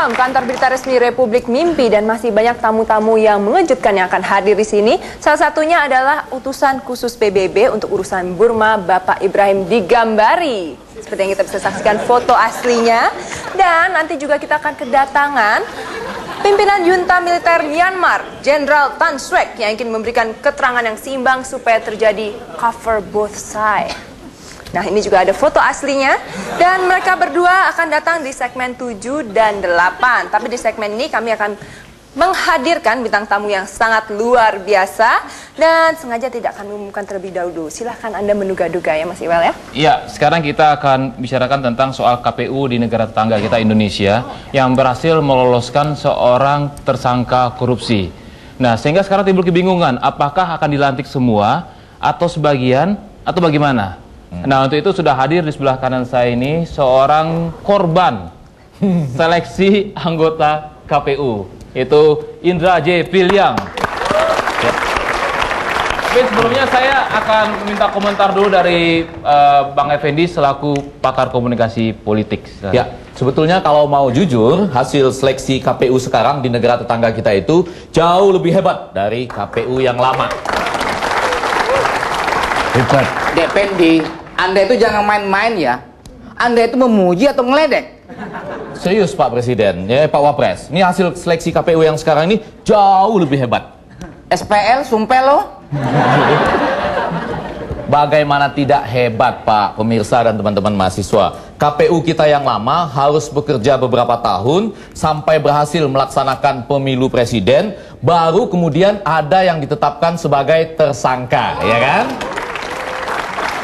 dalam kantor berita resmi Republik Mimpi dan masih banyak tamu-tamu yang mengejutkan yang akan hadir di sini. Salah satunya adalah utusan khusus PBB untuk urusan Burma, Bapak Ibrahim Digambari. Seperti yang kita bisa saksikan foto aslinya. Dan nanti juga kita akan kedatangan pimpinan junta militer Myanmar, Jenderal Tan Swek, yang ingin memberikan keterangan yang seimbang supaya terjadi cover both side. Nah, ini juga ada foto aslinya dan mereka berdua akan datang di segmen 7 dan 8. Tapi di segmen ini kami akan menghadirkan bintang tamu yang sangat luar biasa dan sengaja tidak akan mengumumkan terlebih dahulu. Silahkan Anda menduga-duga ya Mas Iwal ya. Iya, sekarang kita akan bicarakan tentang soal KPU di negara tetangga kita Indonesia yang berhasil meloloskan seorang tersangka korupsi. Nah, sehingga sekarang timbul kebingungan apakah akan dilantik semua atau sebagian atau bagaimana? Nah, untuk itu sudah hadir di sebelah kanan saya ini seorang korban seleksi anggota KPU, yaitu Indra J. Piliang. Ya. Tapi sebelumnya saya akan meminta komentar dulu dari Bang Effendi selaku pakar komunikasi politik. Ya, sebetulnya kalau mau jujur, hasil seleksi KPU sekarang di negara tetangga kita itu jauh lebih hebat dari KPU yang lama. Hebat. Dependi, Anda itu jangan main-main ya. Anda itu memuji atau ngeledek? Serius Pak Presiden, ya Pak Wapres. Ini hasil seleksi KPU yang sekarang ini jauh lebih hebat. SPL, sumpel lo? Bagaimana tidak hebat Pak pemirsa dan teman-teman mahasiswa. KPU kita yang lama harus bekerja beberapa tahun sampai berhasil melaksanakan pemilu presiden, baru kemudian ada yang ditetapkan sebagai tersangka, ya kan?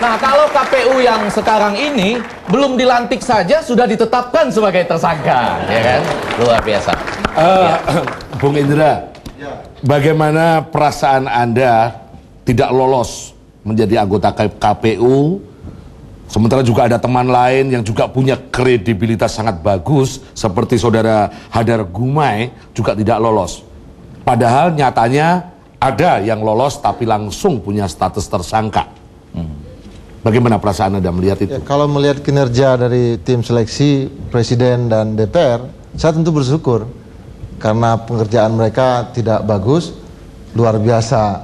Nah, kalau KPU yang sekarang ini belum dilantik saja sudah ditetapkan sebagai tersangka, ya kan? Luar biasa. Bung Indra, bagaimana perasaan Anda tidak lolos menjadi anggota KPU, sementara juga ada teman lain yang juga punya kredibilitas sangat bagus, seperti saudara Hadar Gumai juga tidak lolos. Padahal nyatanya ada yang lolos tapi langsung punya status tersangka. Bagaimana perasaan Anda melihat itu? Ya, kalau melihat kinerja dari tim seleksi Presiden dan DPR, saya tentu bersyukur karena pengerjaan mereka tidak bagus, luar biasa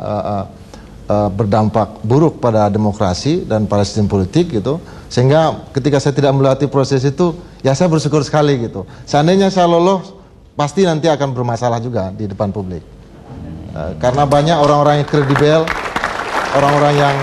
berdampak buruk pada demokrasi dan pada sistem politik gitu. Sehingga ketika saya tidak melewati proses itu, ya saya bersyukur sekali gitu. Seandainya saya lolos, pasti nanti akan bermasalah juga di depan publik. Karena banyak orang-orang yang kredibel, orang-orang yang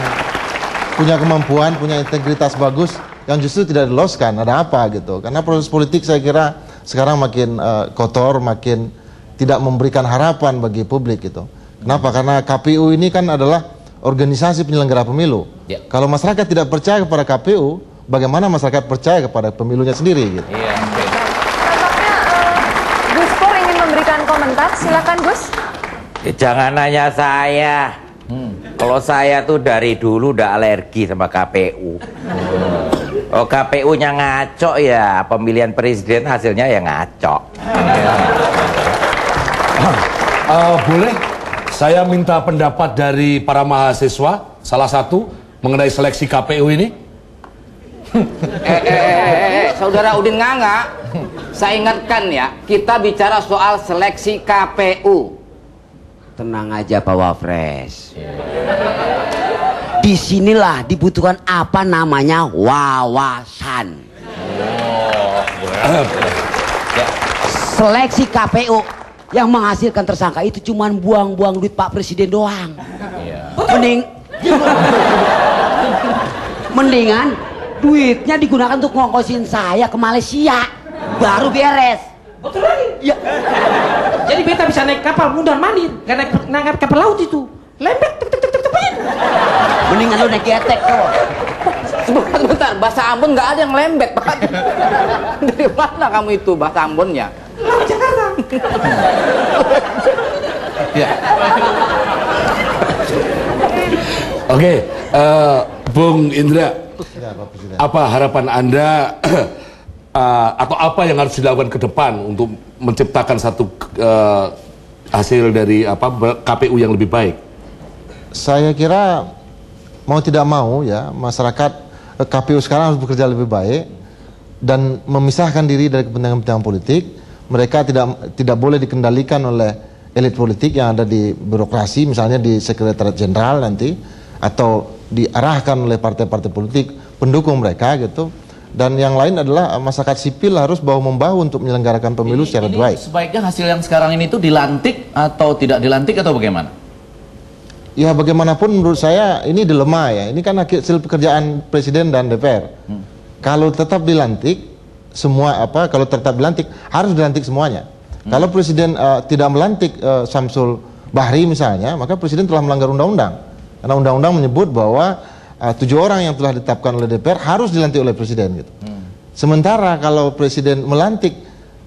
punya kemampuan, punya integritas bagus yang justru tidak diloloskan. Ada apa gitu? Karena proses politik saya kira sekarang makin kotor, makin tidak memberikan harapan bagi publik gitu. Kenapa? Karena KPU ini kan adalah organisasi penyelenggara pemilu. Ya. Kalau masyarakat tidak percaya kepada KPU, bagaimana masyarakat percaya kepada pemilunya sendiri gitu. Iya, okay. Tampaknya Gus Pur ingin memberikan komentar, silakan Gus. Jangan nanya saya. Kalau saya tuh dari dulu udah alergi sama KPU. Oh, KPU-nya ngaco ya, pemilihan presiden hasilnya ya ngaco. Boleh saya minta pendapat dari para mahasiswa, salah satu mengenai seleksi KPU ini? Saudara Udin Nganga, saya ingatkan ya, kita bicara soal seleksi KPU. Tenang aja Pak Wapres. Disinilah dibutuhkan apa namanya wawasan. Seleksi KPU yang menghasilkan tersangka itu cuma buang-buang duit Pak Presiden doang. Mendingan duitnya digunakan untuk ngongkosin saya ke Malaysia, baru beres. Betul lagi. Ya. Jadi beta bisa naik kapal mundar mandir, nggak naik kapal laut itu. Lembek, mendingan lu naik getek tuh. Sebentar, bahasa Ambon nggak ada yang lembek, Pak. Dari mana kamu itu bahasa Ambonnya? Laut Jakarta. Ya. Oke, Bung Indra, apa harapan Anda atau apa yang harus dilakukan ke depan untuk menciptakan satu hasil dari KPU yang lebih baik? Saya kira mau tidak mau ya masyarakat KPU sekarang harus bekerja lebih baik dan memisahkan diri dari kepentingan-kepentingan politik, mereka tidak boleh dikendalikan oleh elit politik yang ada di birokrasi, misalnya di Sekretariat Jenderal nanti, atau diarahkan oleh partai-partai politik pendukung mereka gitu. Dan yang lain adalah masyarakat sipil harus bahu-membahu untuk menyelenggarakan pemilu secara baik. Sebaiknya hasil yang sekarang ini itu dilantik atau tidak dilantik atau bagaimana? Ya bagaimanapun menurut saya ini dilema ya. Ini kan hasil pekerjaan Presiden dan DPR. Kalau tetap dilantik kalau tetap dilantik harus dilantik semuanya. Kalau Presiden tidak melantik Samsul Bahri misalnya, maka Presiden telah melanggar undang-undang. Karena undang-undang menyebut bahwa 7 orang yang telah ditetapkan oleh DPR harus dilantik oleh Presiden gitu. Sementara kalau Presiden melantik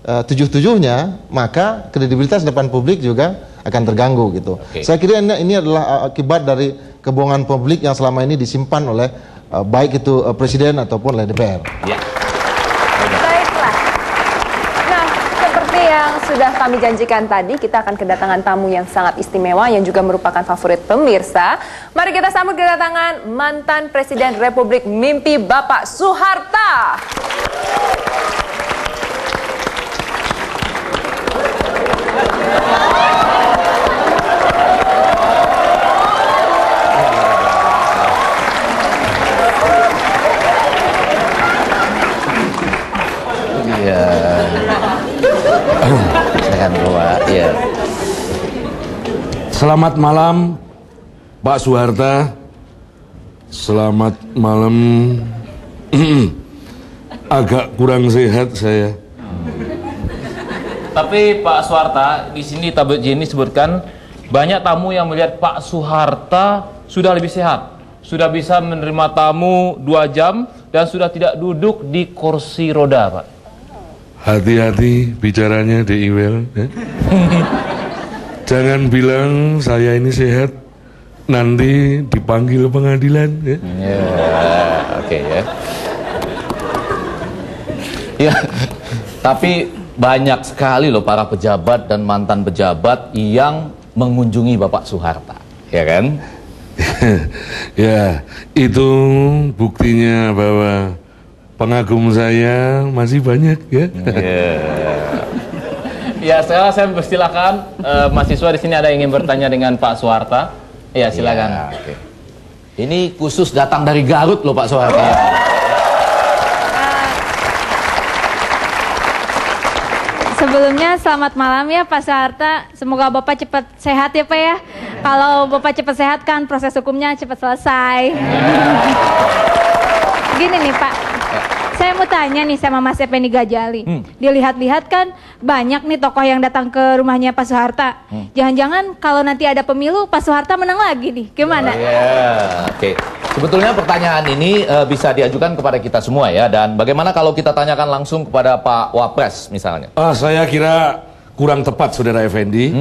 7-7-nya, maka kredibilitas depan publik juga akan terganggu gitu. Saya kira ini adalah akibat dari kebohongan publik yang selama ini disimpan oleh baik itu Presiden ataupun oleh DPR. Ya. Baiklah. Nah, seperti yang sudah kami janjikan tadi, kita akan kedatangan tamu yang sangat istimewa yang juga merupakan favorit pemirsa. Mari kita sambut kedatangan mantan Presiden Republik Mimpi Bapak Soeharto. Selamat malam Pak Soeharto. Selamat malam. Agak kurang sehat saya. Tapi Pak Soeharto, di sini tablet ini sebutkan banyak tamu yang melihat Pak Soeharto sudah lebih sehat, sudah bisa menerima tamu 2 jam dan sudah tidak duduk di kursi roda, Pak. Hati-hati bicaranya di email ya. Jangan bilang saya ini sehat, nanti dipanggil pengadilan ya. Oke ya. Ya, tapi banyak sekali loh para pejabat dan mantan pejabat yang mengunjungi Bapak Soeharto, ya kan? Ya, itu buktinya bahwa pengagum saya masih banyak ya. Ya, sekarang saya persilakan mahasiswa di sini ada yang ingin bertanya dengan Pak Soeharto. Ya, silakan. Ya, ini khusus datang dari Garut loh Pak Soeharto. Sebelumnya selamat malam ya Pak Soeharto. Semoga Bapak cepat sehat ya Pak ya. Kalau Bapak cepat sehat kan proses hukumnya cepat selesai. Gini nih Pak, saya mau tanya nih sama Mas Effendi Ghazali. Dilihat-lihat kan banyak nih tokoh yang datang ke rumahnya Pak Soeharto. Jangan-jangan kalau nanti ada pemilu Pak Soeharto menang lagi nih, gimana? Oke. Sebetulnya pertanyaan ini bisa diajukan kepada kita semua ya. Dan bagaimana kalau kita tanyakan langsung kepada Pak Wapres misalnya? Saya kira kurang tepat Saudara Effendi.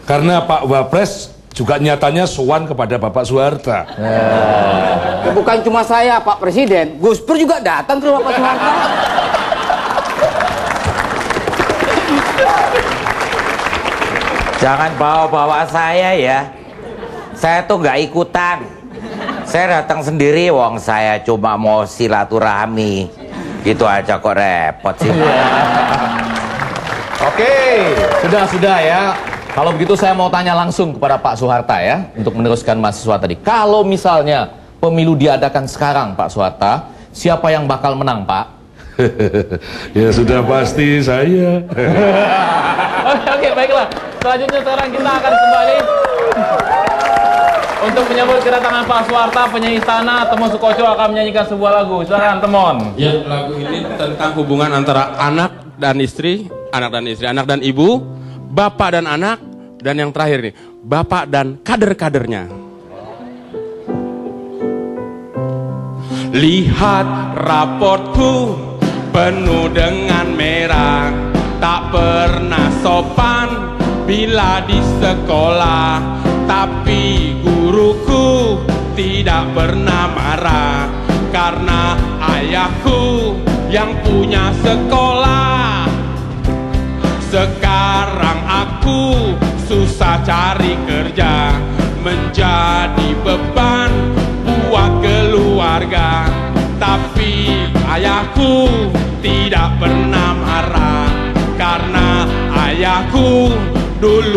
Karena Pak Wapres juga nyatanya sowan kepada Bapak Soeharto. Bukan cuma saya, Pak Presiden, Gus Pur juga datang ke rumah Pak Soeharto. Jangan bawa-bawa saya ya. Saya tuh nggak ikutan. Saya datang sendiri, wong saya cuma mau silaturahmi. Gitu aja kok repot sih. Oke, sudah ya. Kalau begitu saya mau tanya langsung kepada Pak Soeharto ya, untuk meneruskan mahasiswa tadi. Kalau misalnya pemilu diadakan sekarang Pak Soeharto, siapa yang bakal menang Pak? Ya sudah pasti saya. Oke, baiklah. Selanjutnya sekarang kita akan kembali untuk menyambut kedatangan Pak Soeharto. Penyanyi istana Temon Sukoco akan menyanyikan sebuah lagu. Silakan Temon. Ya, lagu ini tentang hubungan antara anak dan istri, anak dan ibu, bapak dan anak, dan yang terakhir nih, bapak dan kader-kadernya. Lihat raportku penuh dengan merah, tak pernah sopan bila di sekolah, tapi guruku tidak pernah marah karena ayahku yang punya sekolah. Sekarang aku susah cari kerja, menjadi beban buat keluarga, tapi ayahku tidak pernah marah karena aku dulu.